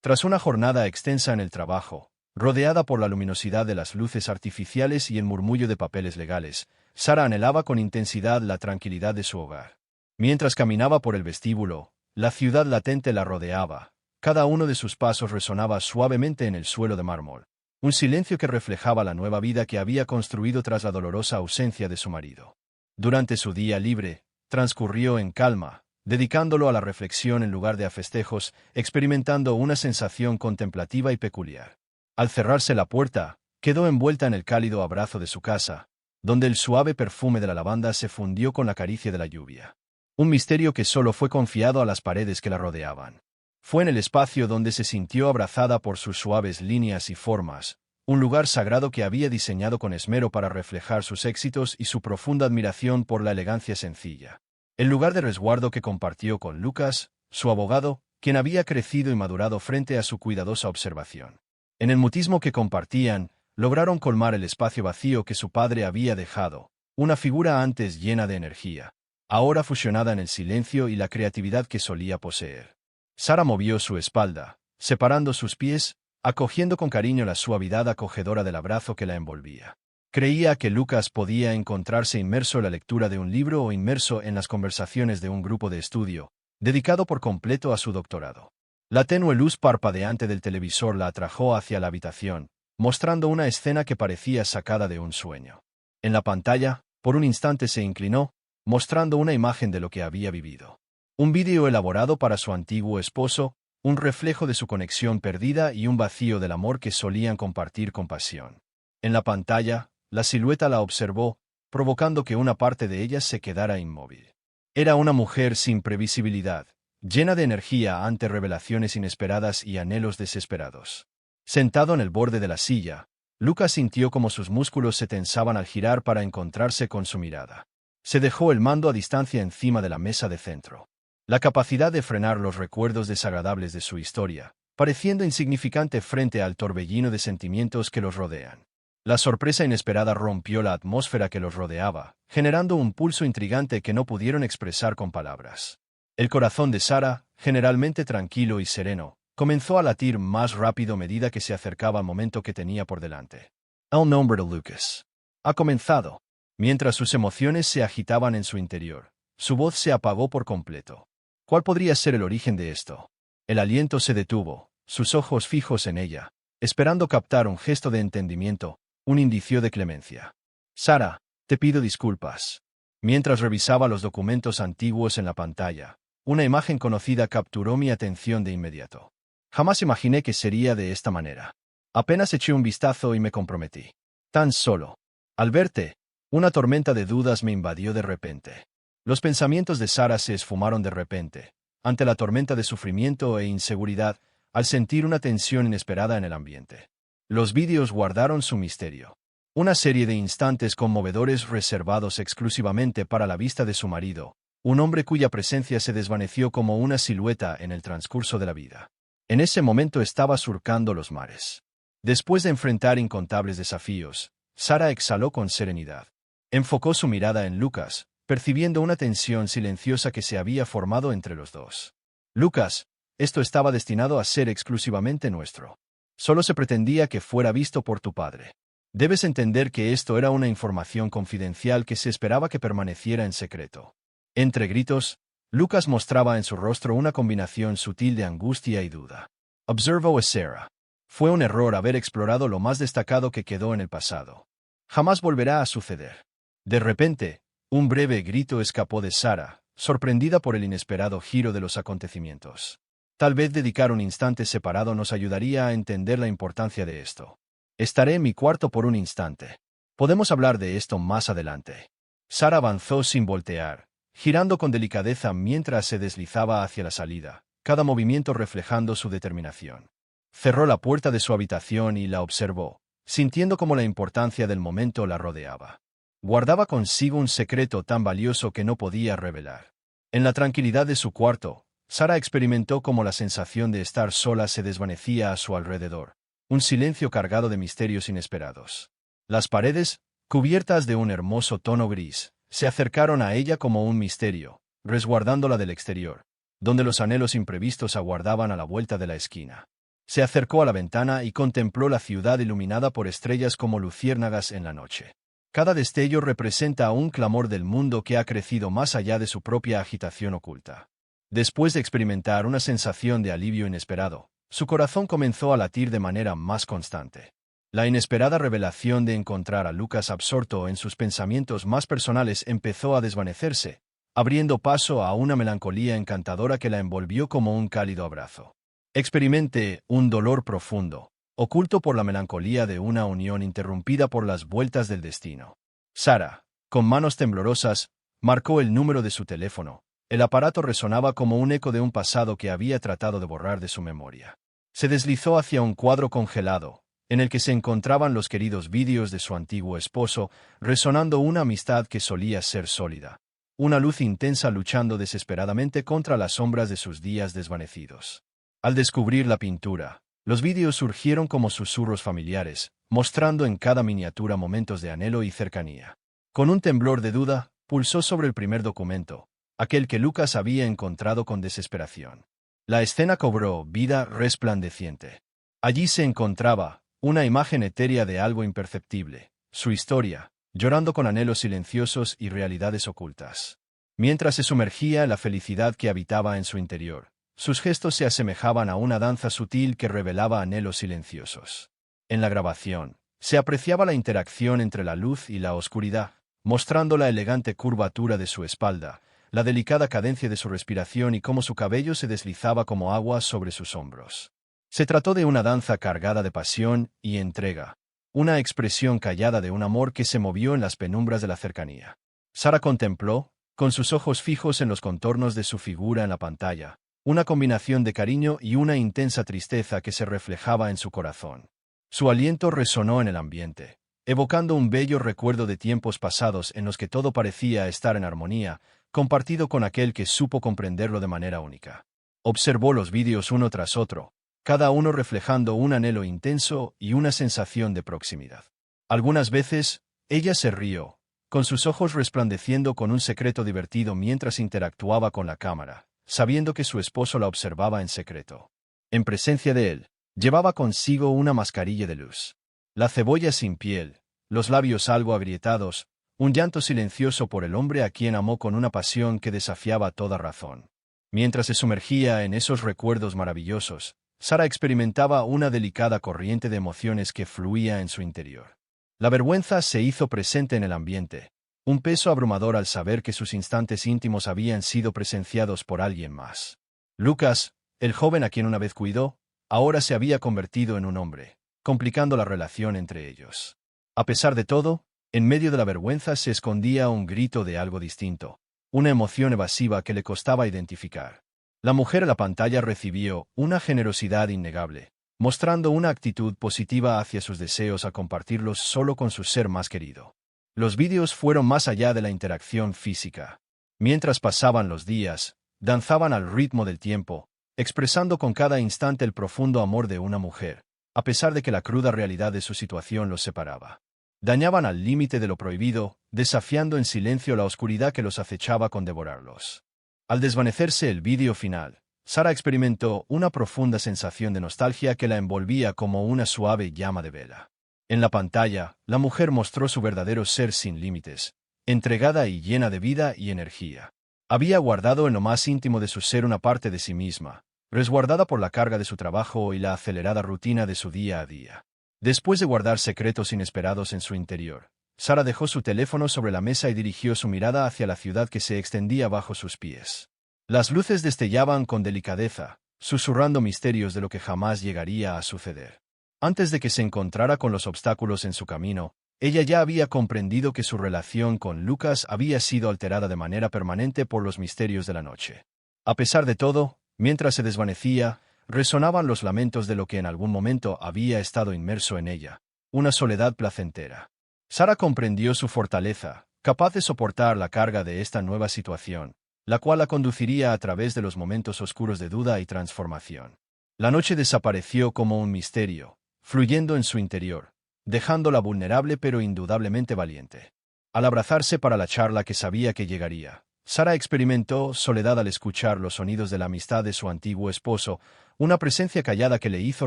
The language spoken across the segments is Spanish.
Tras una jornada extensa en el trabajo, rodeada por la luminosidad de las luces artificiales y el murmullo de papeles legales, Sara anhelaba con intensidad la tranquilidad de su hogar. Mientras caminaba por el vestíbulo, la ciudad latente la rodeaba. Cada uno de sus pasos resonaba suavemente en el suelo de mármol. Un silencio que reflejaba la nueva vida que había construido tras la dolorosa ausencia de su marido. Durante su día libre, transcurrió en calma, dedicándolo a la reflexión en lugar de a festejos, experimentando una sensación contemplativa y peculiar. Al cerrarse la puerta, quedó envuelta en el cálido abrazo de su casa, donde el suave perfume de la lavanda se fundió con la caricia de la lluvia. Un misterio que solo fue confiado a las paredes que la rodeaban. Fue en el espacio donde se sintió abrazada por sus suaves líneas y formas, un lugar sagrado que había diseñado con esmero para reflejar sus éxitos y su profunda admiración por la elegancia sencilla. El lugar de resguardo que compartió con Lucas, su abogado, quien había crecido y madurado frente a su cuidadosa observación. En el mutismo que compartían, lograron colmar el espacio vacío que su padre había dejado, una figura antes llena de energía, ahora fusionada en el silencio y la creatividad que solía poseer. Sara movió su espalda, separando sus pies, acogiendo con cariño la suavidad acogedora del abrazo que la envolvía. Creía que Lucas podía encontrarse inmerso en la lectura de un libro o inmerso en las conversaciones de un grupo de estudio, dedicado por completo a su doctorado. La tenue luz parpadeante del televisor la atrajo hacia la habitación, mostrando una escena que parecía sacada de un sueño. En la pantalla, por un instante se inclinó, mostrando una imagen de lo que había vivido. Un vídeo elaborado para su antiguo esposo, un reflejo de su conexión perdida y un vacío del amor que solían compartir con pasión. En la pantalla, la silueta la observó, provocando que una parte de ella se quedara inmóvil. Era una mujer sin previsibilidad, llena de energía ante revelaciones inesperadas y anhelos desesperados. Sentado en el borde de la silla, Lucas sintió como sus músculos se tensaban al girar para encontrarse con su mirada. Se dejó el mando a distancia encima de la mesa de centro. La capacidad de frenar los recuerdos desagradables de su historia, pareciendo insignificante frente al torbellino de sentimientos que los rodean. La sorpresa inesperada rompió la atmósfera que los rodeaba, generando un pulso intrigante que no pudieron expresar con palabras. El corazón de Sara, generalmente tranquilo y sereno, comenzó a latir más rápido a medida que se acercaba al momento que tenía por delante. El nombre de Lucas ha comenzado. Mientras sus emociones se agitaban en su interior, su voz se apagó por completo. ¿Cuál podría ser el origen de esto? El aliento se detuvo, sus ojos fijos en ella, esperando captar un gesto de entendimiento, un indicio de clemencia. Sara, te pido disculpas. Mientras revisaba los documentos antiguos en la pantalla, una imagen conocida capturó mi atención de inmediato. Jamás imaginé que sería de esta manera. Apenas eché un vistazo y me comprometí. Tan solo. Al verte, una tormenta de dudas me invadió de repente. Los pensamientos de Sara se esfumaron de repente, ante la tormenta de sufrimiento e inseguridad, al sentir una tensión inesperada en el ambiente. Los vídeos guardaron su misterio. Una serie de instantes conmovedores reservados exclusivamente para la vista de su marido, un hombre cuya presencia se desvaneció como una silueta en el transcurso de la vida. En ese momento estaba surcando los mares. Después de enfrentar incontables desafíos, Sara exhaló con serenidad. Enfocó su mirada en Lucas, percibiendo una tensión silenciosa que se había formado entre los dos. Lucas, esto estaba destinado a ser exclusivamente nuestro. Solo se pretendía que fuera visto por tu padre. Debes entender que esto era una información confidencial que se esperaba que permaneciera en secreto. Entre gritos, Lucas mostraba en su rostro una combinación sutil de angustia y duda. Observó a Sara. Fue un error haber explorado lo más destacado que quedó en el pasado. Jamás volverá a suceder. De repente, un breve grito escapó de Sara, sorprendida por el inesperado giro de los acontecimientos. Tal vez dedicar un instante separado nos ayudaría a entender la importancia de esto. Estaré en mi cuarto por un instante. Podemos hablar de esto más adelante. Sara avanzó sin voltear, girando con delicadeza mientras se deslizaba hacia la salida, cada movimiento reflejando su determinación. Cerró la puerta de su habitación y la observó, sintiendo cómo la importancia del momento la rodeaba. Guardaba consigo un secreto tan valioso que no podía revelar. En la tranquilidad de su cuarto, Sara experimentó cómo la sensación de estar sola se desvanecía a su alrededor, un silencio cargado de misterios inesperados. Las paredes, cubiertas de un hermoso tono gris, se acercaron a ella como un misterio, resguardándola del exterior, donde los anhelos imprevistos aguardaban a la vuelta de la esquina. Se acercó a la ventana y contempló la ciudad iluminada por estrellas como luciérnagas en la noche. Cada destello representa un clamor del mundo que ha crecido más allá de su propia agitación oculta. Después de experimentar una sensación de alivio inesperado, su corazón comenzó a latir de manera más constante. La inesperada revelación de encontrar a Lucas absorto en sus pensamientos más personales empezó a desvanecerse, abriendo paso a una melancolía encantadora que la envolvió como un cálido abrazo. Experimenté un dolor profundo, oculto por la melancolía de una unión interrumpida por las vueltas del destino. Sara, con manos temblorosas, marcó el número de su teléfono. El aparato resonaba como un eco de un pasado que había tratado de borrar de su memoria. Se deslizó hacia un cuadro congelado, en el que se encontraban los queridos vídeos de su antiguo esposo, resonando una amistad que solía ser sólida. Una luz intensa luchando desesperadamente contra las sombras de sus días desvanecidos. Al descubrir la pintura, los vídeos surgieron como susurros familiares, mostrando en cada miniatura momentos de anhelo y cercanía. Con un temblor de duda, pulsó sobre el primer documento, aquel que Lucas había encontrado con desesperación. La escena cobró vida resplandeciente. Allí se encontraba una imagen etérea de algo imperceptible, su historia, llorando con anhelos silenciosos y realidades ocultas. Mientras se sumergía en la felicidad que habitaba en su interior, sus gestos se asemejaban a una danza sutil que revelaba anhelos silenciosos. En la grabación, se apreciaba la interacción entre la luz y la oscuridad, mostrando la elegante curvatura de su espalda, la delicada cadencia de su respiración y cómo su cabello se deslizaba como agua sobre sus hombros. Se trató de una danza cargada de pasión y entrega, una expresión callada de un amor que se movió en las penumbras de la cercanía. Sara contempló, con sus ojos fijos en los contornos de su figura en la pantalla, una combinación de cariño y una intensa tristeza que se reflejaba en su corazón. Su aliento resonó en el ambiente, evocando un bello recuerdo de tiempos pasados en los que todo parecía estar en armonía, compartido con aquel que supo comprenderlo de manera única. Observó los vídeos uno tras otro, cada uno reflejando un anhelo intenso y una sensación de proximidad. Algunas veces, ella se rió, con sus ojos resplandeciendo con un secreto divertido mientras interactuaba con la cámara, sabiendo que su esposo la observaba en secreto. En presencia de él, llevaba consigo una mascarilla de luz. La cebolla sin piel, los labios algo agrietados, un llanto silencioso por el hombre a quien amó con una pasión que desafiaba toda razón. Mientras se sumergía en esos recuerdos maravillosos, Sara experimentaba una delicada corriente de emociones que fluía en su interior. La vergüenza se hizo presente en el ambiente, un peso abrumador al saber que sus instantes íntimos habían sido presenciados por alguien más. Lucas, el joven a quien una vez cuidó, ahora se había convertido en un hombre, complicando la relación entre ellos. A pesar de todo, en medio de la vergüenza se escondía un grito de algo distinto, una emoción evasiva que le costaba identificar. La mujer en la pantalla recibió una generosidad innegable, mostrando una actitud positiva hacia sus deseos a compartirlos solo con su ser más querido. Los vídeos fueron más allá de la interacción física. Mientras pasaban los días, danzaban al ritmo del tiempo, expresando con cada instante el profundo amor de una mujer, a pesar de que la cruda realidad de su situación los separaba. Dañaban al límite de lo prohibido, desafiando en silencio la oscuridad que los acechaba con devorarlos. Al desvanecerse el vídeo final, Sara experimentó una profunda sensación de nostalgia que la envolvía como una suave llama de vela. En la pantalla, la mujer mostró su verdadero ser sin límites, entregada y llena de vida y energía. Había guardado en lo más íntimo de su ser una parte de sí misma, resguardada por la carga de su trabajo y la acelerada rutina de su día a día. Después de guardar secretos inesperados en su interior, Sara dejó su teléfono sobre la mesa y dirigió su mirada hacia la ciudad que se extendía bajo sus pies. Las luces destellaban con delicadeza, susurrando misterios de lo que jamás llegaría a suceder. Antes de que se encontrara con los obstáculos en su camino, ella ya había comprendido que su relación con Lucas había sido alterada de manera permanente por los misterios de la noche. A pesar de todo, mientras se desvanecía, resonaban los lamentos de lo que en algún momento había estado inmerso en ella, una soledad placentera. Sara comprendió su fortaleza, capaz de soportar la carga de esta nueva situación, la cual la conduciría a través de los momentos oscuros de duda y transformación. La noche desapareció como un misterio, fluyendo en su interior, dejándola vulnerable pero indudablemente valiente. Al abrazarse para la charla que sabía que llegaría, Sara experimentó soledad al escuchar los sonidos de la amistad de su antiguo esposo, una presencia callada que le hizo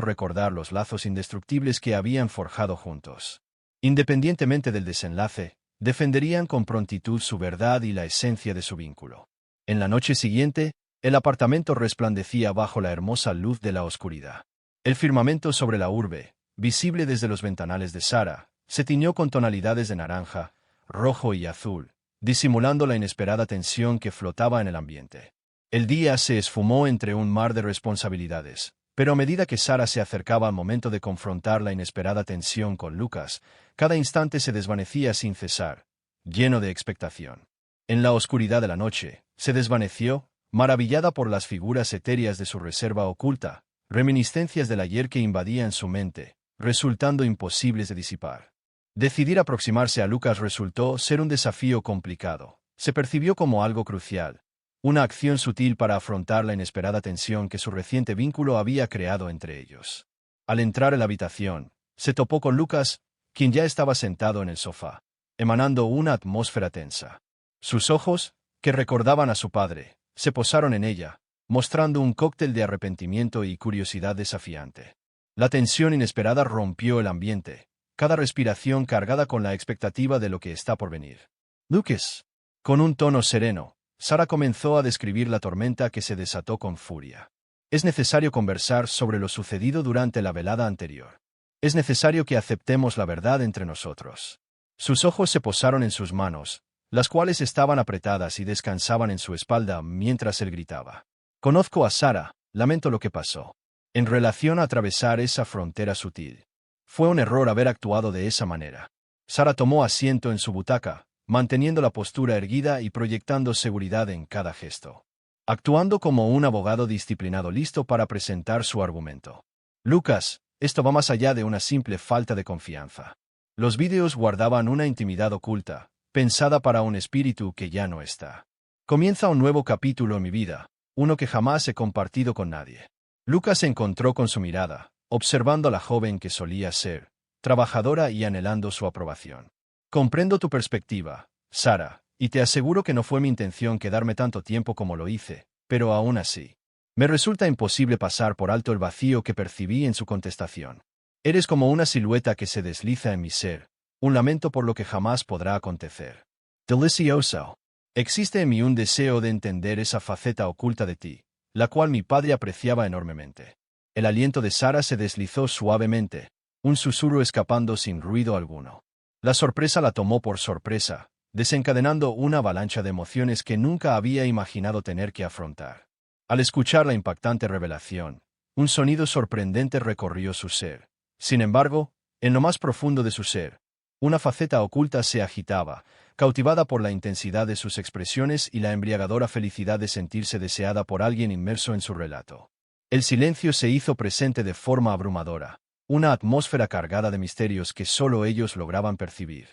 recordar los lazos indestructibles que habían forjado juntos. Independientemente del desenlace, defenderían con prontitud su verdad y la esencia de su vínculo. En la noche siguiente, el apartamento resplandecía bajo la hermosa luz de la oscuridad. El firmamento sobre la urbe, visible desde los ventanales de Sara, se tiñó con tonalidades de naranja, rojo y azul, disimulando la inesperada tensión que flotaba en el ambiente. El día se esfumó entre un mar de responsabilidades, pero a medida que Sara se acercaba al momento de confrontar la inesperada tensión con Lucas, cada instante se desvanecía sin cesar, lleno de expectación. En la oscuridad de la noche, se desvaneció, maravillada por las figuras etéreas de su reserva oculta, reminiscencias del ayer que invadían su mente, resultando imposibles de disipar. Decidir aproximarse a Lucas resultó ser un desafío complicado. Se percibió como algo crucial, una acción sutil para afrontar la inesperada tensión que su reciente vínculo había creado entre ellos. Al entrar en la habitación, se topó con Lucas, quien ya estaba sentado en el sofá, emanando una atmósfera tensa. Sus ojos, que recordaban a su padre, se posaron en ella, mostrando un cóctel de arrepentimiento y curiosidad desafiante. La tensión inesperada rompió el ambiente, cada respiración cargada con la expectativa de lo que está por venir. Lucas. Con un tono sereno, Sara comenzó a describir la tormenta que se desató con furia. Es necesario conversar sobre lo sucedido durante la velada anterior. Es necesario que aceptemos la verdad entre nosotros. Sus ojos se posaron en sus manos, las cuales estaban apretadas y descansaban en su espalda mientras él gritaba. Conozco a Sara, lamento lo que pasó. En relación a atravesar esa frontera sutil. Fue un error haber actuado de esa manera. Sara tomó asiento en su butaca, manteniendo la postura erguida y proyectando seguridad en cada gesto. Actuando como un abogado disciplinado listo para presentar su argumento. Lucas, esto va más allá de una simple falta de confianza. Los vídeos guardaban una intimidad oculta, pensada para un espíritu que ya no está. Comienza un nuevo capítulo en mi vida, uno que jamás he compartido con nadie. Lucas se encontró con su mirada, observando a la joven que solía ser, trabajadora y anhelando su aprobación. Comprendo tu perspectiva, Sara, y te aseguro que no fue mi intención quedarme tanto tiempo como lo hice, pero aún así. Me resulta imposible pasar por alto el vacío que percibí en su contestación. Eres como una silueta que se desliza en mi ser, un lamento por lo que jamás podrá acontecer. Delicioso. Existe en mí un deseo de entender esa faceta oculta de ti, la cual mi padre apreciaba enormemente. El aliento de Sara se deslizó suavemente, un susurro escapando sin ruido alguno. La sorpresa la tomó por sorpresa, desencadenando una avalancha de emociones que nunca había imaginado tener que afrontar. Al escuchar la impactante revelación, un sonido sorprendente recorrió su ser. Sin embargo, en lo más profundo de su ser, una faceta oculta se agitaba, cautivada por la intensidad de sus expresiones y la embriagadora felicidad de sentirse deseada por alguien inmerso en su relato. El silencio se hizo presente de forma abrumadora, una atmósfera cargada de misterios que solo ellos lograban percibir.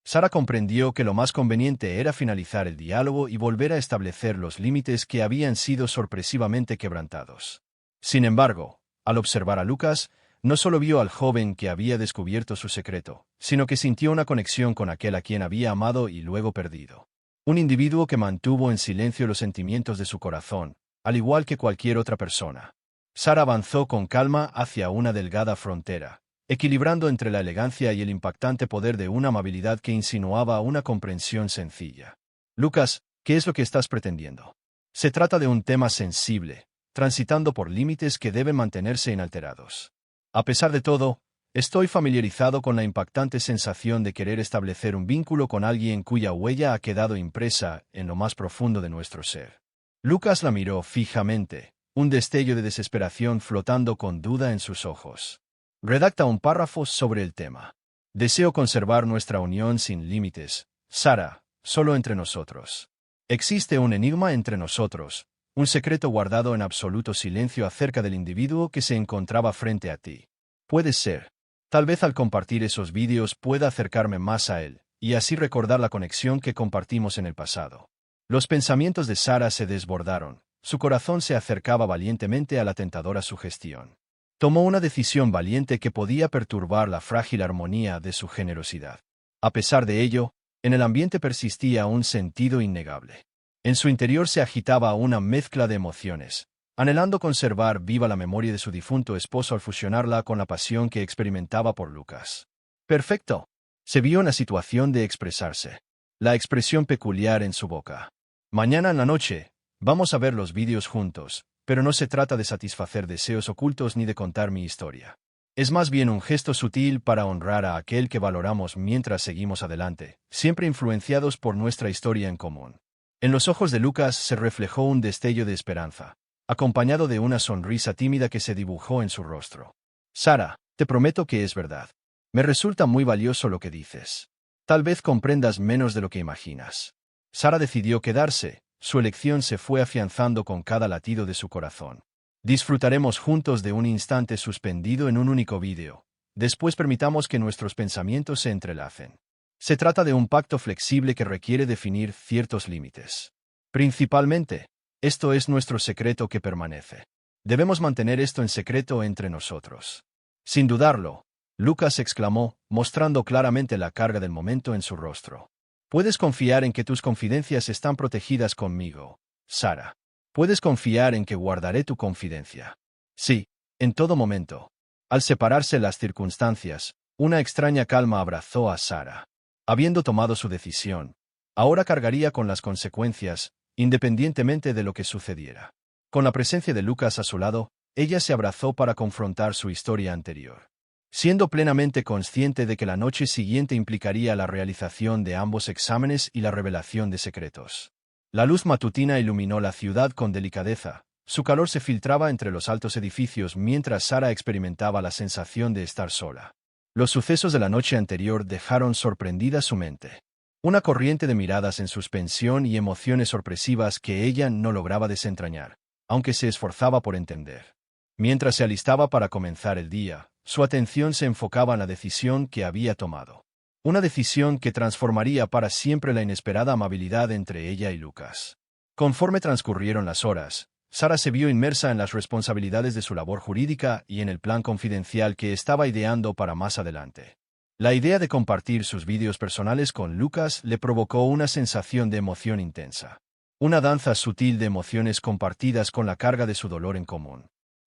Sara comprendió que lo más conveniente era finalizar el diálogo y volver a establecer los límites que habían sido sorpresivamente quebrantados. Sin embargo, al observar a Lucas, no solo vio al joven que había descubierto su secreto, sino que sintió una conexión con aquel a quien había amado y luego perdido. Un individuo que mantuvo en silencio los sentimientos de su corazón, al igual que cualquier otra persona. Sara avanzó con calma hacia una delgada frontera, equilibrando entre la elegancia y el impactante poder de una amabilidad que insinuaba una comprensión sencilla. Lucas, ¿qué es lo que estás pretendiendo? Se trata de un tema sensible, transitando por límites que deben mantenerse inalterados. A pesar de todo, estoy familiarizado con la impactante sensación de querer establecer un vínculo con alguien cuya huella ha quedado impresa en lo más profundo de nuestro ser. Lucas la miró fijamente, un destello de desesperación flotando con duda en sus ojos. Redacta un párrafo sobre el tema. Deseo conservar nuestra unión sin límites, Sara, solo entre nosotros. Existe un enigma entre nosotros, un secreto guardado en absoluto silencio acerca del individuo que se encontraba frente a ti. Puede ser. Tal vez al compartir esos vídeos pueda acercarme más a él, y así recordar la conexión que compartimos en el pasado. Los pensamientos de Sara se desbordaron, su corazón se acercaba valientemente a la tentadora sugestión. Tomó una decisión valiente que podía perturbar la frágil armonía de su generosidad. A pesar de ello, en el ambiente persistía un sentido innegable. En su interior se agitaba una mezcla de emociones, anhelando conservar viva la memoria de su difunto esposo al fusionarla con la pasión que experimentaba por Lucas. Perfecto. Se vio en la situación de expresarse. La expresión peculiar en su boca. Mañana en la noche, vamos a ver los vídeos juntos, pero no se trata de satisfacer deseos ocultos ni de contar mi historia. Es más bien un gesto sutil para honrar a aquel que valoramos mientras seguimos adelante, siempre influenciados por nuestra historia en común. En los ojos de Lucas se reflejó un destello de esperanza, acompañado de una sonrisa tímida que se dibujó en su rostro. Sara, te prometo que es verdad. Me resulta muy valioso lo que dices. Tal vez comprendas menos de lo que imaginas. Sara decidió quedarse, su elección se fue afianzando con cada latido de su corazón. Disfrutaremos juntos de un instante suspendido en un único vídeo. Después permitamos que nuestros pensamientos se entrelacen. Se trata de un pacto flexible que requiere definir ciertos límites. Principalmente, esto es nuestro secreto que permanece. Debemos mantener esto en secreto entre nosotros. Sin dudarlo, Lucas exclamó, mostrando claramente la carga del momento en su rostro. Puedes confiar en que tus confidencias están protegidas conmigo, Sara. Puedes confiar en que guardaré tu confidencia. Sí, en todo momento. Al separarse las circunstancias, una extraña calma abrazó a Sara. Habiendo tomado su decisión, ahora cargaría con las consecuencias, independientemente de lo que sucediera. Con la presencia de Lucas a su lado, ella se abrazó para confrontar su historia anterior. Siendo plenamente consciente de que la noche siguiente implicaría la realización de ambos exámenes y la revelación de secretos. La luz matutina iluminó la ciudad con delicadeza, su calor se filtraba entre los altos edificios mientras Sara experimentaba la sensación de estar sola. Los sucesos de la noche anterior dejaron sorprendida su mente. Una corriente de miradas en suspensión y emociones sorpresivas que ella no lograba desentrañar, aunque se esforzaba por entender. Mientras se alistaba para comenzar el día, su atención se enfocaba en la decisión que había tomado. Una decisión que transformaría para siempre la inesperada amabilidad entre ella y Lucas. Conforme transcurrieron las horas, Sara se vio inmersa en las responsabilidades de su labor jurídica y en el plan confidencial que estaba ideando para más adelante. La idea de compartir sus vídeos personales con Lucas le provocó una sensación de emoción intensa. Una danza sutil de emociones compartidas con la carga de su dolor en común.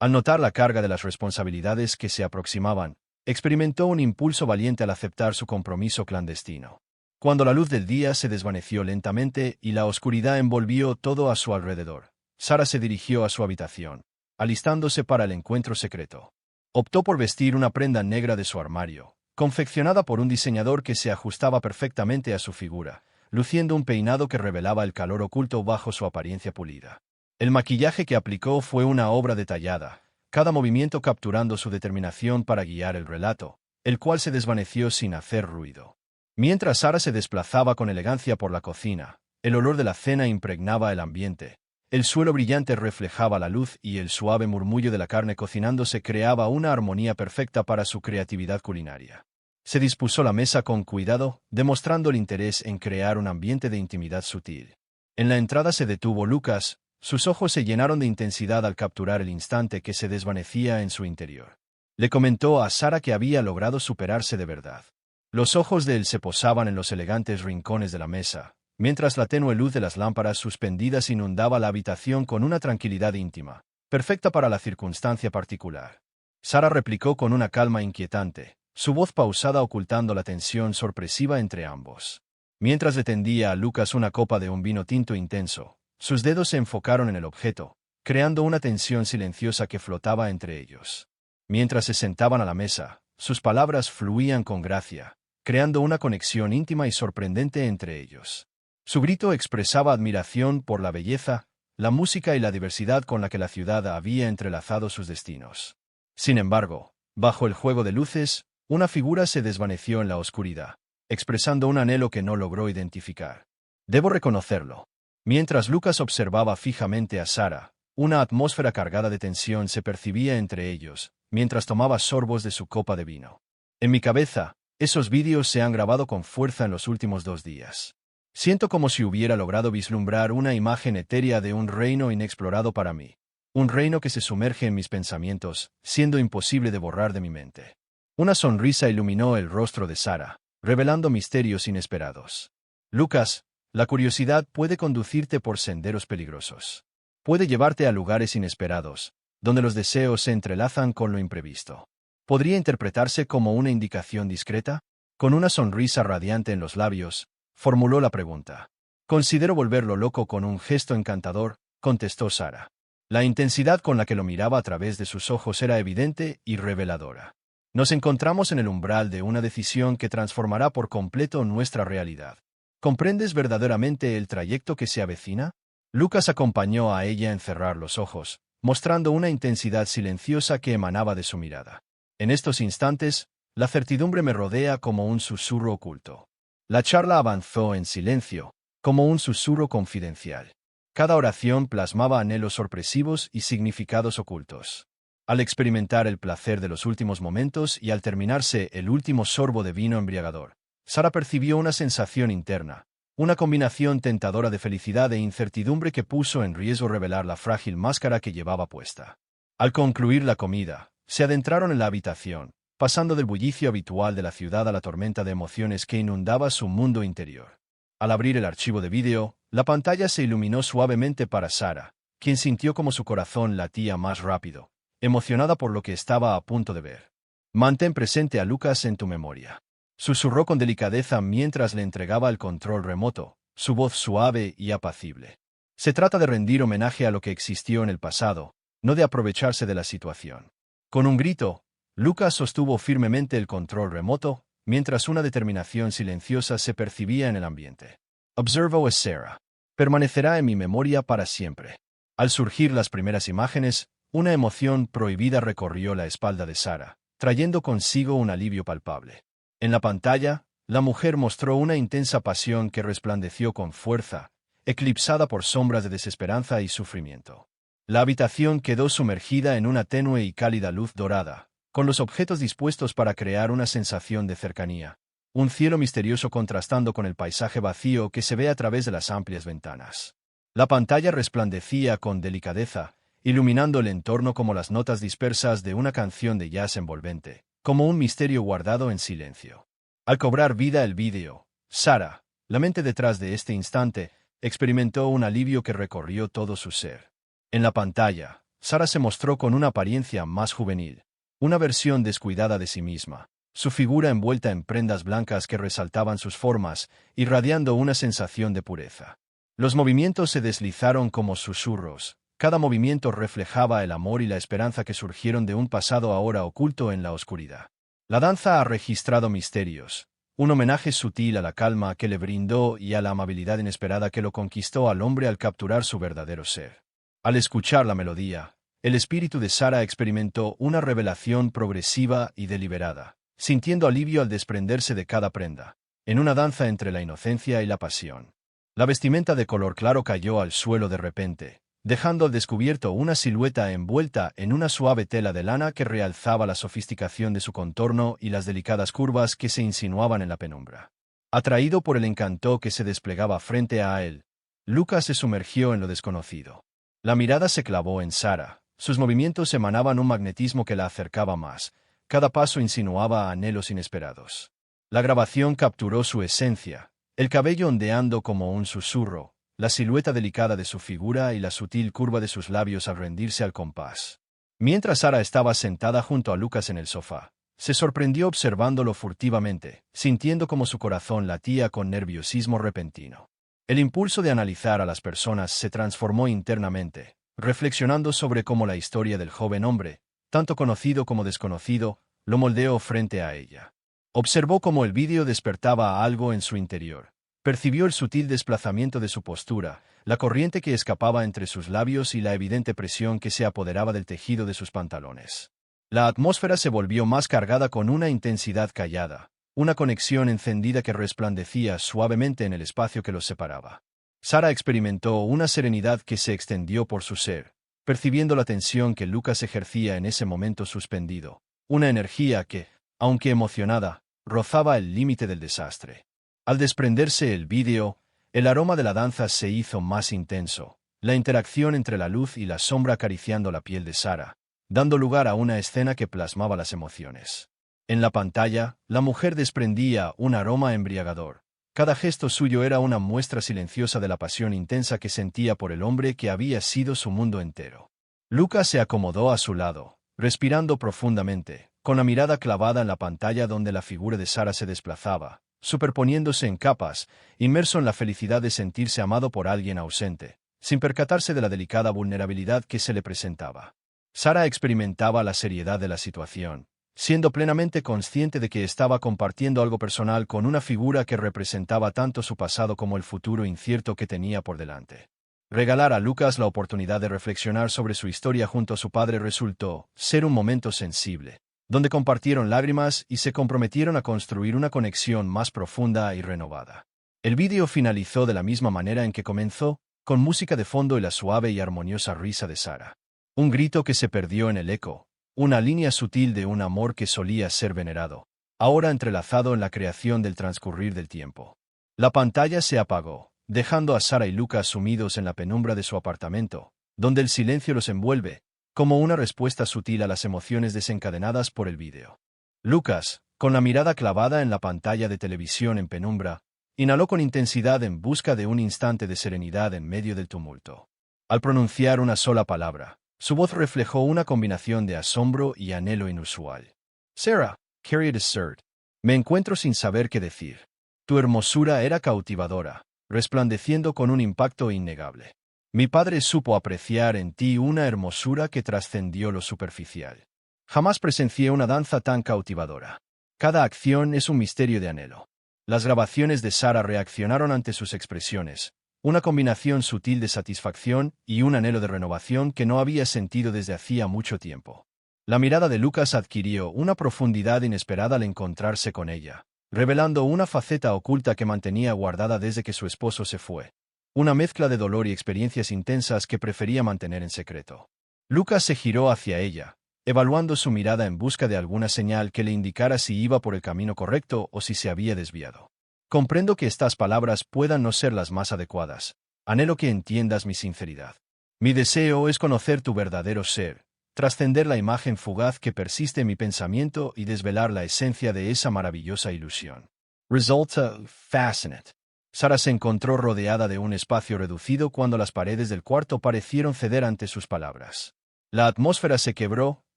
Al notar la carga de las responsabilidades que se aproximaban, experimentó un impulso valiente al aceptar su compromiso clandestino. Cuando la luz del día se desvaneció lentamente y la oscuridad envolvió todo a su alrededor, Sara se dirigió a su habitación, alistándose para el encuentro secreto. Optó por vestir una prenda negra de su armario, confeccionada por un diseñador que se ajustaba perfectamente a su figura, luciendo un peinado que revelaba el calor oculto bajo su apariencia pulida. El maquillaje que aplicó fue una obra detallada, cada movimiento capturando su determinación para guiar el relato, el cual se desvaneció sin hacer ruido. Mientras Sara se desplazaba con elegancia por la cocina, el olor de la cena impregnaba el ambiente. El suelo brillante reflejaba la luz y el suave murmullo de la carne cocinándose creaba una armonía perfecta para su creatividad culinaria. Se dispuso la mesa con cuidado, demostrando el interés en crear un ambiente de intimidad sutil. En la entrada se detuvo Lucas, sus ojos se llenaron de intensidad al capturar el instante que se desvanecía en su interior. Le comentó a Sara que había logrado superarse de verdad. Los ojos de él se posaban en los elegantes rincones de la mesa, mientras la tenue luz de las lámparas suspendidas inundaba la habitación con una tranquilidad íntima, perfecta para la circunstancia particular. Sara replicó con una calma inquietante, su voz pausada ocultando la tensión sorpresiva entre ambos. Mientras le tendía a Lucas una copa de un vino tinto intenso, sus dedos se enfocaron en el objeto, creando una tensión silenciosa que flotaba entre ellos. Mientras se sentaban a la mesa, sus palabras fluían con gracia, creando una conexión íntima y sorprendente entre ellos. Su grito expresaba admiración por la belleza, la música y la diversidad con la que la ciudad había entrelazado sus destinos. Sin embargo, bajo el juego de luces, una figura se desvaneció en la oscuridad, expresando un anhelo que no logró identificar. Debo reconocerlo. Mientras Lucas observaba fijamente a Sara, una atmósfera cargada de tensión se percibía entre ellos, mientras tomaba sorbos de su copa de vino. En mi cabeza, esos vídeos se han grabado con fuerza en los últimos 2 días. Siento como si hubiera logrado vislumbrar una imagen etérea de un reino inexplorado para mí. Un reino que se sumerge en mis pensamientos, siendo imposible de borrar de mi mente. Una sonrisa iluminó el rostro de Sara, revelando misterios inesperados. Lucas, La curiosidad puede conducirte por senderos peligrosos. Puede llevarte a lugares inesperados, donde los deseos se entrelazan con lo imprevisto. ¿Podría interpretarse como una indicación discreta? Con una sonrisa radiante en los labios, formuló la pregunta. Considero volverlo loco con un gesto encantador, contestó Sara. La intensidad con la que lo miraba a través de sus ojos era evidente y reveladora. Nos encontramos en el umbral de una decisión que transformará por completo nuestra realidad. ¿Comprendes verdaderamente el trayecto que se avecina? Lucas acompañó a ella en cerrar los ojos, mostrando una intensidad silenciosa que emanaba de su mirada. En estos instantes, la certidumbre me rodea como un susurro oculto. La charla avanzó en silencio, como un susurro confidencial. Cada oración plasmaba anhelos sorpresivos y significados ocultos. Al experimentar el placer de los últimos momentos y al terminarse el último sorbo de vino embriagador, Sara percibió una sensación interna, una combinación tentadora de felicidad e incertidumbre que puso en riesgo revelar la frágil máscara que llevaba puesta. Al concluir la comida, se adentraron en la habitación, pasando del bullicio habitual de la ciudad a la tormenta de emociones que inundaba su mundo interior. Al abrir el archivo de vídeo, la pantalla se iluminó suavemente para Sara, quien sintió como su corazón latía más rápido, emocionada por lo que estaba a punto de ver. Mantén presente a Lucas en tu memoria. Susurró con delicadeza mientras le entregaba el control remoto, su voz suave y apacible. Se trata de rendir homenaje a lo que existió en el pasado, no de aprovecharse de la situación. Con un grito, Lucas sostuvo firmemente el control remoto, mientras una determinación silenciosa se percibía en el ambiente. Observo es Sara. Permanecerá en mi memoria para siempre. Al surgir las primeras imágenes, una emoción prohibida recorrió la espalda de Sara, trayendo consigo un alivio palpable. En la pantalla, la mujer mostró una intensa pasión que resplandeció con fuerza, eclipsada por sombras de desesperanza y sufrimiento. La habitación quedó sumergida en una tenue y cálida luz dorada, con los objetos dispuestos para crear una sensación de cercanía. Un cielo misterioso contrastando con el paisaje vacío que se ve a través de las amplias ventanas. La pantalla resplandecía con delicadeza, iluminando el entorno como las notas dispersas de una canción de jazz envolvente, como un misterio guardado en silencio. Al cobrar vida el vídeo, Sara, la mente detrás de este instante, experimentó un alivio que recorrió todo su ser. En la pantalla, Sara se mostró con una apariencia más juvenil, una versión descuidada de sí misma, su figura envuelta en prendas blancas que resaltaban sus formas, irradiando una sensación de pureza. Los movimientos se deslizaron como susurros, cada movimiento reflejaba el amor y la esperanza que surgieron de un pasado ahora oculto en la oscuridad. La danza ha registrado misterios, un homenaje sutil a la calma que le brindó y a la amabilidad inesperada que lo conquistó al hombre al capturar su verdadero ser. Al escuchar la melodía, el espíritu de Sara experimentó una revelación progresiva y deliberada, sintiendo alivio al desprenderse de cada prenda, en una danza entre la inocencia y la pasión. La vestimenta de color claro cayó al suelo de repente, dejando al descubierto una silueta envuelta en una suave tela de lana que realzaba la sofisticación de su contorno y las delicadas curvas que se insinuaban en la penumbra. Atraído por el encanto que se desplegaba frente a él, Lucas se sumergió en lo desconocido. La mirada se clavó en Sara, sus movimientos emanaban un magnetismo que la acercaba más, cada paso insinuaba anhelos inesperados. La grabación capturó su esencia, el cabello ondeando como un susurro, la silueta delicada de su figura y la sutil curva de sus labios al rendirse al compás. Mientras Sara estaba sentada junto a Lucas en el sofá, se sorprendió observándolo furtivamente, sintiendo como su corazón latía con nerviosismo repentino. El impulso de analizar a las personas se transformó internamente, reflexionando sobre cómo la historia del joven hombre, tanto conocido como desconocido, lo moldeó frente a ella. Observó cómo el vídeo despertaba algo en su interior. Percibió el sutil desplazamiento de su postura, la corriente que escapaba entre sus labios y la evidente presión que se apoderaba del tejido de sus pantalones. La atmósfera se volvió más cargada con una intensidad callada, una conexión encendida que resplandecía suavemente en el espacio que los separaba. Sara experimentó una serenidad que se extendió por su ser, percibiendo la tensión que Lucas ejercía en ese momento suspendido, una energía que, aunque emocionada, rozaba el límite del desastre. Al desprenderse el vídeo, el aroma de la danza se hizo más intenso, la interacción entre la luz y la sombra acariciando la piel de Sara, dando lugar a una escena que plasmaba las emociones. En la pantalla, la mujer desprendía un aroma embriagador, Cada gesto suyo era una muestra silenciosa de la pasión intensa que sentía por el hombre que había sido su mundo entero. Lucas se acomodó a su lado, respirando profundamente, con la mirada clavada en la pantalla donde la figura de Sara se desplazaba, superponiéndose en capas, inmerso en la felicidad de sentirse amado por alguien ausente, sin percatarse de la delicada vulnerabilidad que se le presentaba. Sara experimentaba la seriedad de la situación, siendo plenamente consciente de que estaba compartiendo algo personal con una figura que representaba tanto su pasado como el futuro incierto que tenía por delante. Regalar a Lucas la oportunidad de reflexionar sobre su historia junto a su padre resultó ser un momento sensible, donde compartieron lágrimas y se comprometieron a construir una conexión más profunda y renovada. El vídeo finalizó de la misma manera en que comenzó, con música de fondo y la suave y armoniosa risa de Sara. Un grito que se perdió en el eco, una línea sutil de un amor que solía ser venerado, ahora entrelazado en la creación del transcurrir del tiempo. La pantalla se apagó, dejando a Sara y Lucas sumidos en la penumbra de su apartamento, donde el silencio los envuelve, como una respuesta sutil a las emociones desencadenadas por el vídeo. Lucas, con la mirada clavada en la pantalla de televisión en penumbra, inhaló con intensidad en busca de un instante de serenidad en medio del tumulto. Al pronunciar una sola palabra, su voz reflejó una combinación de asombro y anhelo inusual. Sarah, querida Sir, me encuentro sin saber qué decir. Tu hermosura era cautivadora, resplandeciendo con un impacto innegable. Mi padre supo apreciar en ti una hermosura que trascendió lo superficial. Jamás presencié una danza tan cautivadora. Cada acción es un misterio de anhelo. Las grabaciones de Sara reaccionaron ante sus expresiones, una combinación sutil de satisfacción y un anhelo de renovación que no había sentido desde hacía mucho tiempo. La mirada de Lucas adquirió una profundidad inesperada al encontrarse con ella, revelando una faceta oculta que mantenía guardada desde que su esposo se fue. Una mezcla de dolor y experiencias intensas que prefería mantener en secreto. Lucas se giró hacia ella, evaluando su mirada en busca de alguna señal que le indicara si iba por el camino correcto o si se había desviado. Comprendo que estas palabras puedan no ser las más adecuadas. Anhelo que entiendas mi sinceridad. Mi deseo es conocer tu verdadero ser, trascender la imagen fugaz que persiste en mi pensamiento y desvelar la esencia de esa maravillosa ilusión. Resulta fascinante. Sara se encontró rodeada de un espacio reducido cuando las paredes del cuarto parecieron ceder ante sus palabras. La atmósfera se quebró,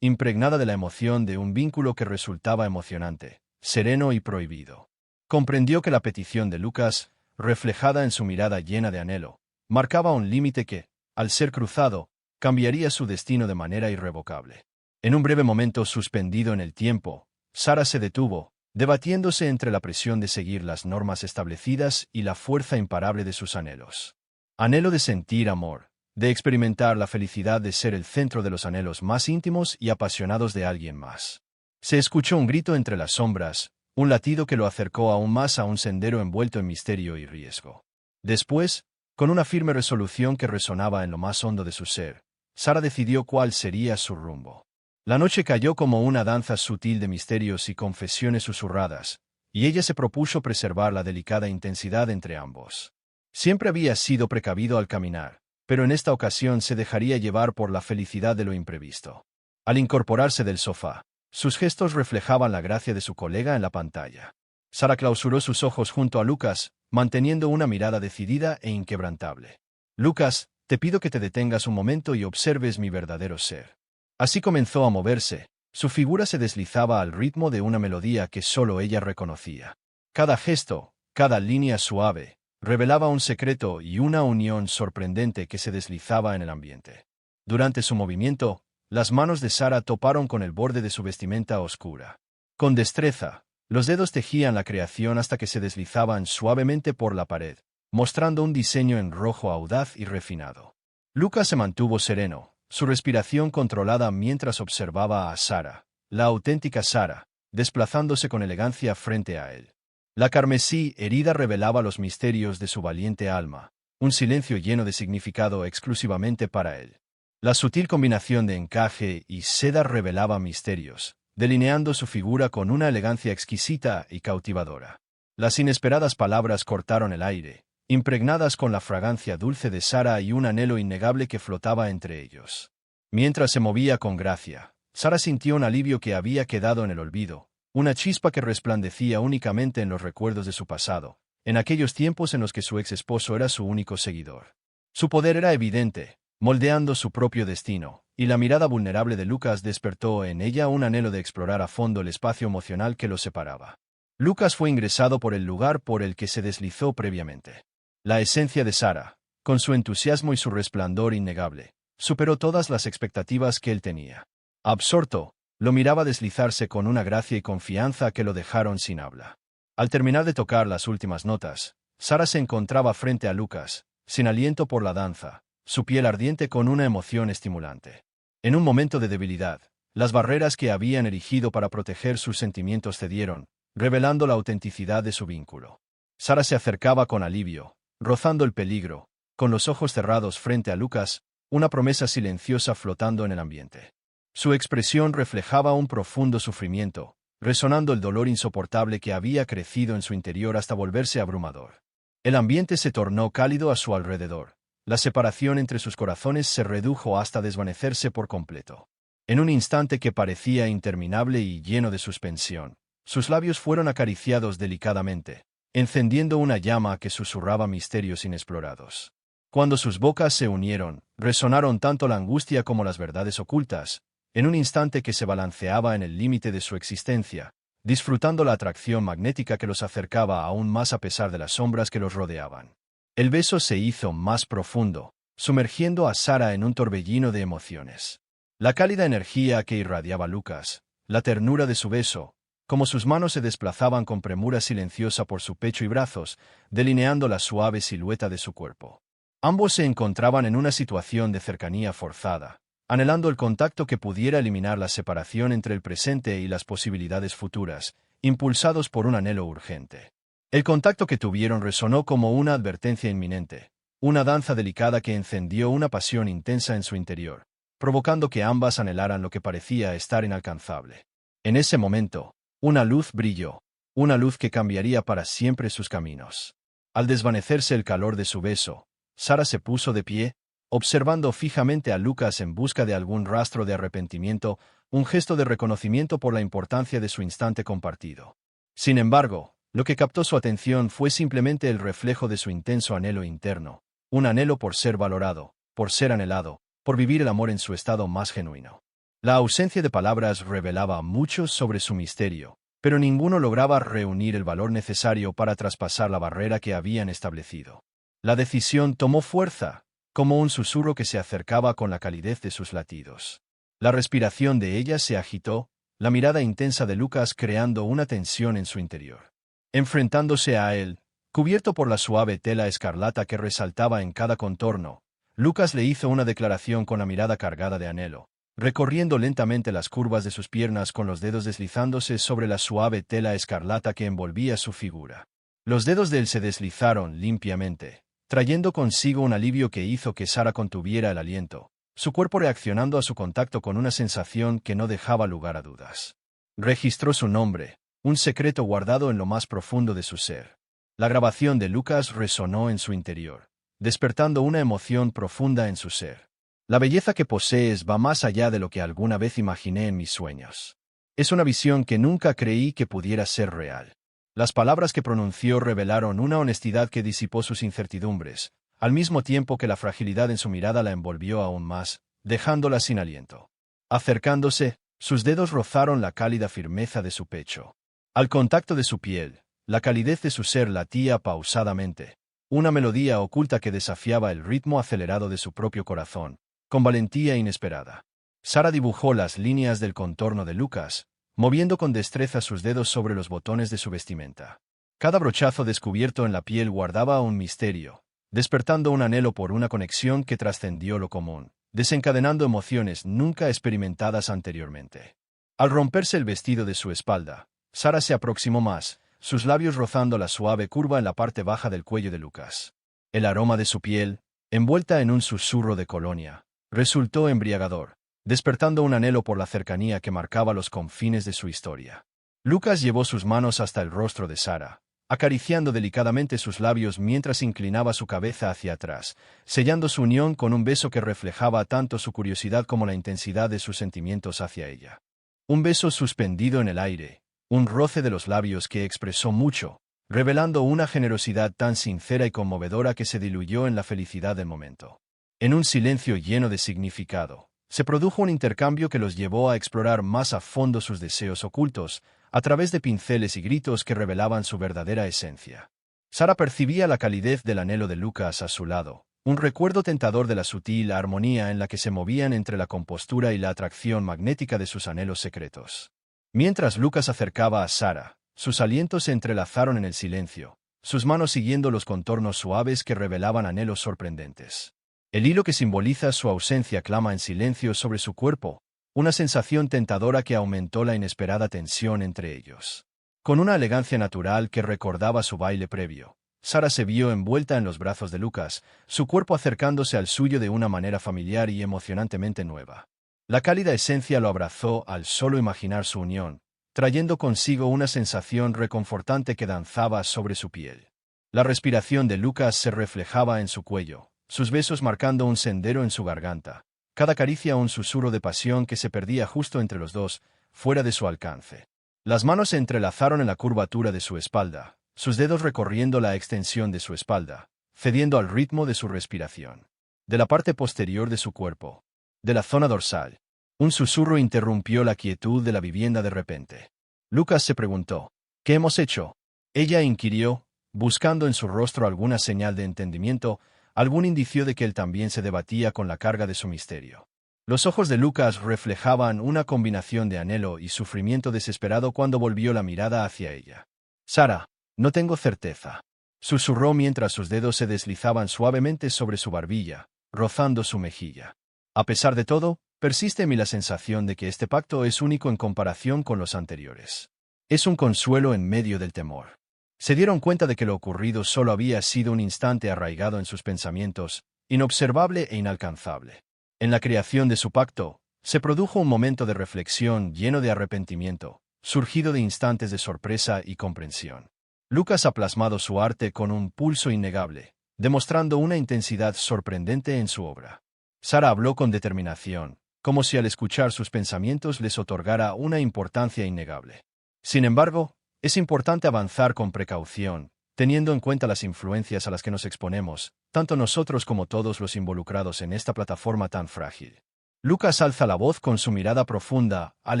impregnada de la emoción de un vínculo que resultaba emocionante, sereno y prohibido. Comprendió que la petición de Lucas, reflejada en su mirada llena de anhelo, marcaba un límite que, al ser cruzado, cambiaría su destino de manera irrevocable. En un breve momento suspendido en el tiempo, Sara se detuvo, debatiéndose entre la presión de seguir las normas establecidas y la fuerza imparable de sus anhelos. Anhelo de sentir amor, de experimentar la felicidad de ser el centro de los anhelos más íntimos y apasionados de alguien más. Se escuchó un grito entre las sombras, un latido que lo acercó aún más a un sendero envuelto en misterio y riesgo. Después, con una firme resolución que resonaba en lo más hondo de su ser, Sara decidió cuál sería su rumbo. La noche cayó como una danza sutil de misterios y confesiones susurradas, y ella se propuso preservar la delicada intensidad entre ambos. Siempre había sido precavido al caminar, pero en esta ocasión se dejaría llevar por la felicidad de lo imprevisto. Al incorporarse del sofá, sus gestos reflejaban la gracia de su colega en la pantalla. Sara clausuró sus ojos junto a Lucas, manteniendo una mirada decidida e inquebrantable. Lucas, te pido que te detengas un momento y observes mi verdadero ser. Así comenzó a moverse, su figura se deslizaba al ritmo de una melodía que solo ella reconocía. Cada gesto, cada línea suave, revelaba un secreto y una unión sorprendente que se deslizaba en el ambiente. Durante su movimiento, las manos de Sara toparon con el borde de su vestimenta oscura. Con destreza, los dedos tejían la creación hasta que se deslizaban suavemente por la pared, mostrando un diseño en rojo audaz y refinado. Lucas se mantuvo sereno, su respiración controlada mientras observaba a Sara, la auténtica Sara, desplazándose con elegancia frente a él. La carmesí herida revelaba los misterios de su valiente alma, un silencio lleno de significado exclusivamente para él. La sutil combinación de encaje y seda revelaba misterios, delineando su figura con una elegancia exquisita y cautivadora. Las inesperadas palabras cortaron el aire, impregnadas con la fragancia dulce de Sara y un anhelo innegable que flotaba entre ellos. Mientras se movía con gracia, Sara sintió un alivio que había quedado en el olvido, una chispa que resplandecía únicamente en los recuerdos de su pasado, en aquellos tiempos en los que su ex esposo era su único seguidor. Su poder era evidente, moldeando su propio destino, y la mirada vulnerable de Lucas despertó en ella un anhelo de explorar a fondo el espacio emocional que los separaba. Lucas fue ingresado por el lugar por el que se deslizó previamente. La esencia de Sara, con su entusiasmo y su resplandor innegable, superó todas las expectativas que él tenía. Absorto, lo miraba deslizarse con una gracia y confianza que lo dejaron sin habla. Al terminar de tocar las últimas notas, Sara se encontraba frente a Lucas, sin aliento por la danza, su piel ardiente con una emoción estimulante. En un momento de debilidad, las barreras que habían erigido para proteger sus sentimientos cedieron, revelando la autenticidad de su vínculo. Sara se acercaba con alivio, rozando el peligro, con los ojos cerrados frente a Lucas, una promesa silenciosa flotando en el ambiente. Su expresión reflejaba un profundo sufrimiento, resonando el dolor insoportable que había crecido en su interior hasta volverse abrumador. El ambiente se tornó cálido a su alrededor. La separación entre sus corazones se redujo hasta desvanecerse por completo. En un instante que parecía interminable y lleno de suspensión, sus labios fueron acariciados delicadamente, encendiendo una llama que susurraba misterios inexplorados. Cuando sus bocas se unieron, resonaron tanto la angustia como las verdades ocultas, en un instante que se balanceaba en el límite de su existencia, disfrutando la atracción magnética que los acercaba aún más a pesar de las sombras que los rodeaban. El beso se hizo más profundo, sumergiendo a Sara en un torbellino de emociones. La cálida energía que irradiaba Lucas, la ternura de su beso, como sus manos se desplazaban con premura silenciosa por su pecho y brazos, delineando la suave silueta de su cuerpo. Ambos se encontraban en una situación de cercanía forzada, anhelando el contacto que pudiera eliminar la separación entre el presente y las posibilidades futuras, impulsados por un anhelo urgente. El contacto que tuvieron resonó como una advertencia inminente, una danza delicada que encendió una pasión intensa en su interior, provocando que ambas anhelaran lo que parecía estar inalcanzable. En ese momento, una luz brilló, una luz que cambiaría para siempre sus caminos. Al desvanecerse el calor de su beso, Sara se puso de pie, observando fijamente a Lucas en busca de algún rastro de arrepentimiento, un gesto de reconocimiento por la importancia de su instante compartido. Sin embargo, lo que captó su atención fue simplemente el reflejo de su intenso anhelo interno, un anhelo por ser valorado, por ser anhelado, por vivir el amor en su estado más genuino. La ausencia de palabras revelaba mucho sobre su misterio, pero ninguno lograba reunir el valor necesario para traspasar la barrera que habían establecido. La decisión tomó fuerza, como un susurro que se acercaba con la calidez de sus latidos. La respiración de ella se agitó, la mirada intensa de Lucas creando una tensión en su interior. Enfrentándose a él, cubierto por la suave tela escarlata que resaltaba en cada contorno, Lucas le hizo una declaración con la mirada cargada de anhelo, recorriendo lentamente las curvas de sus piernas con los dedos deslizándose sobre la suave tela escarlata que envolvía su figura. Los dedos de él se deslizaron limpiamente, trayendo consigo un alivio que hizo que Sara contuviera el aliento, su cuerpo reaccionando a su contacto con una sensación que no dejaba lugar a dudas. Registró su nombre, un secreto guardado en lo más profundo de su ser. La grabación de Lucas resonó en su interior, despertando una emoción profunda en su ser. La belleza que posees va más allá de lo que alguna vez imaginé en mis sueños. Es una visión que nunca creí que pudiera ser real. Las palabras que pronunció revelaron una honestidad que disipó sus incertidumbres, al mismo tiempo que la fragilidad en su mirada la envolvió aún más, dejándola sin aliento. Acercándose, sus dedos rozaron la cálida firmeza de su pecho. Al contacto de su piel, la calidez de su ser latía pausadamente, una melodía oculta que desafiaba el ritmo acelerado de su propio corazón, con valentía inesperada. Sara dibujó las líneas del contorno de Lucas, moviendo con destreza sus dedos sobre los botones de su vestimenta. Cada brochazo descubierto en la piel guardaba un misterio, despertando un anhelo por una conexión que trascendió lo común, desencadenando emociones nunca experimentadas anteriormente. Al romperse el vestido de su espalda, Sara se aproximó más, sus labios rozando la suave curva en la parte baja del cuello de Lucas. El aroma de su piel, envuelta en un susurro de colonia, resultó embriagador, despertando un anhelo por la cercanía que marcaba los confines de su historia. Lucas llevó sus manos hasta el rostro de Sara, acariciando delicadamente sus labios mientras inclinaba su cabeza hacia atrás, sellando su unión con un beso que reflejaba tanto su curiosidad como la intensidad de sus sentimientos hacia ella. Un beso suspendido en el aire, un roce de los labios que expresó mucho, revelando una generosidad tan sincera y conmovedora que se diluyó en la felicidad del momento. En un silencio lleno de significado, se produjo un intercambio que los llevó a explorar más a fondo sus deseos ocultos, a través de pinceles y gritos que revelaban su verdadera esencia. Sara percibía la calidez del anhelo de Lucas a su lado, un recuerdo tentador de la sutil armonía en la que se movían entre la compostura y la atracción magnética de sus anhelos secretos. Mientras Lucas acercaba a Sara, sus alientos se entrelazaron en el silencio, sus manos siguiendo los contornos suaves que revelaban anhelos sorprendentes. El hilo que simboliza su ausencia clama en silencio sobre su cuerpo, una sensación tentadora que aumentó la inesperada tensión entre ellos. Con una elegancia natural que recordaba su baile previo, Sara se vio envuelta en los brazos de Lucas, su cuerpo acercándose al suyo de una manera familiar y emocionantemente nueva. La cálida esencia lo abrazó al solo imaginar su unión, trayendo consigo una sensación reconfortante que danzaba sobre su piel. La respiración de Lucas se reflejaba en su cuello, sus besos marcando un sendero en su garganta, cada caricia un susurro de pasión que se perdía justo entre los dos, fuera de su alcance. Las manos se entrelazaron en la curvatura de su espalda, sus dedos recorriendo la extensión de su espalda, cediendo al ritmo de su respiración. De la parte posterior de su cuerpo, de la zona dorsal, un susurro interrumpió la quietud de la vivienda de repente. Lucas se preguntó, ¿qué hemos hecho? Ella inquirió, buscando en su rostro alguna señal de entendimiento, algún indicio de que él también se debatía con la carga de su misterio. Los ojos de Lucas reflejaban una combinación de anhelo y sufrimiento desesperado cuando volvió la mirada hacia ella. «Sara, no tengo certeza», susurró mientras sus dedos se deslizaban suavemente sobre su barbilla, rozando su mejilla. «A pesar de todo, persiste en mí la sensación de que este pacto es único en comparación con los anteriores. Es un consuelo en medio del temor». Se dieron cuenta de que lo ocurrido solo había sido un instante arraigado en sus pensamientos, inobservable e inalcanzable. En la creación de su pacto, se produjo un momento de reflexión lleno de arrepentimiento, surgido de instantes de sorpresa y comprensión. Lucas ha plasmado su arte con un pulso innegable, demostrando una intensidad sorprendente en su obra. Sara habló con determinación, como si al escuchar sus pensamientos les otorgara una importancia innegable. Sin embargo, es importante avanzar con precaución, teniendo en cuenta las influencias a las que nos exponemos, tanto nosotros como todos los involucrados en esta plataforma tan frágil. Lucas alza la voz con su mirada profunda al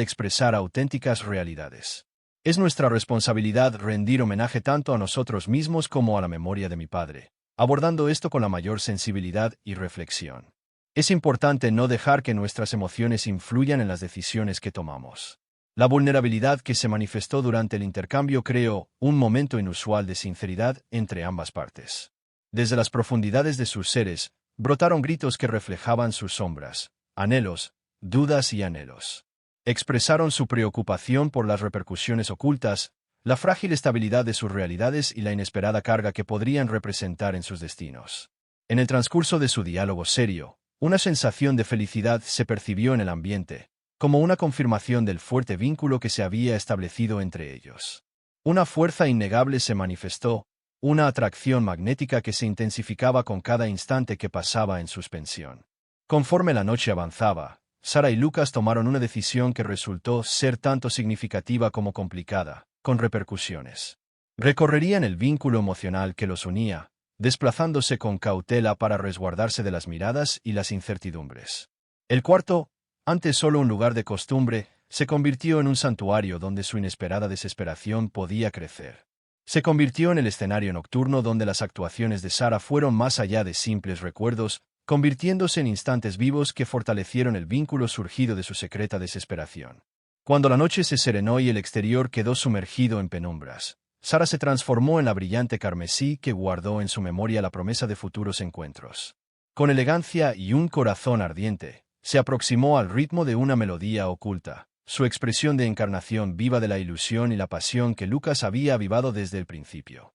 expresar auténticas realidades. Es nuestra responsabilidad rendir homenaje tanto a nosotros mismos como a la memoria de mi padre, abordando esto con la mayor sensibilidad y reflexión. Es importante no dejar que nuestras emociones influyan en las decisiones que tomamos. La vulnerabilidad que se manifestó durante el intercambio creó un momento inusual de sinceridad entre ambas partes. Desde las profundidades de sus seres, brotaron gritos que reflejaban sus sombras, anhelos, dudas y anhelos. Expresaron su preocupación por las repercusiones ocultas, la frágil estabilidad de sus realidades y la inesperada carga que podrían representar en sus destinos. En el transcurso de su diálogo serio, una sensación de felicidad se percibió en el ambiente, como una confirmación del fuerte vínculo que se había establecido entre ellos. Una fuerza innegable se manifestó, una atracción magnética que se intensificaba con cada instante que pasaba en suspensión. Conforme la noche avanzaba, Sara y Lucas tomaron una decisión que resultó ser tanto significativa como complicada, con repercusiones. Recorrerían el vínculo emocional que los unía, desplazándose con cautela para resguardarse de las miradas y las incertidumbres. El cuarto, antes solo un lugar de costumbre, se convirtió en un santuario donde su inesperada desesperación podía crecer. Se convirtió en el escenario nocturno donde las actuaciones de Sara fueron más allá de simples recuerdos, convirtiéndose en instantes vivos que fortalecieron el vínculo surgido de su secreta desesperación. Cuando la noche se serenó y el exterior quedó sumergido en penumbras, Sara se transformó en la brillante carmesí que guardó en su memoria la promesa de futuros encuentros. Con elegancia y un corazón ardiente, se aproximó al ritmo de una melodía oculta, su expresión de encarnación viva de la ilusión y la pasión que Lucas había avivado desde el principio.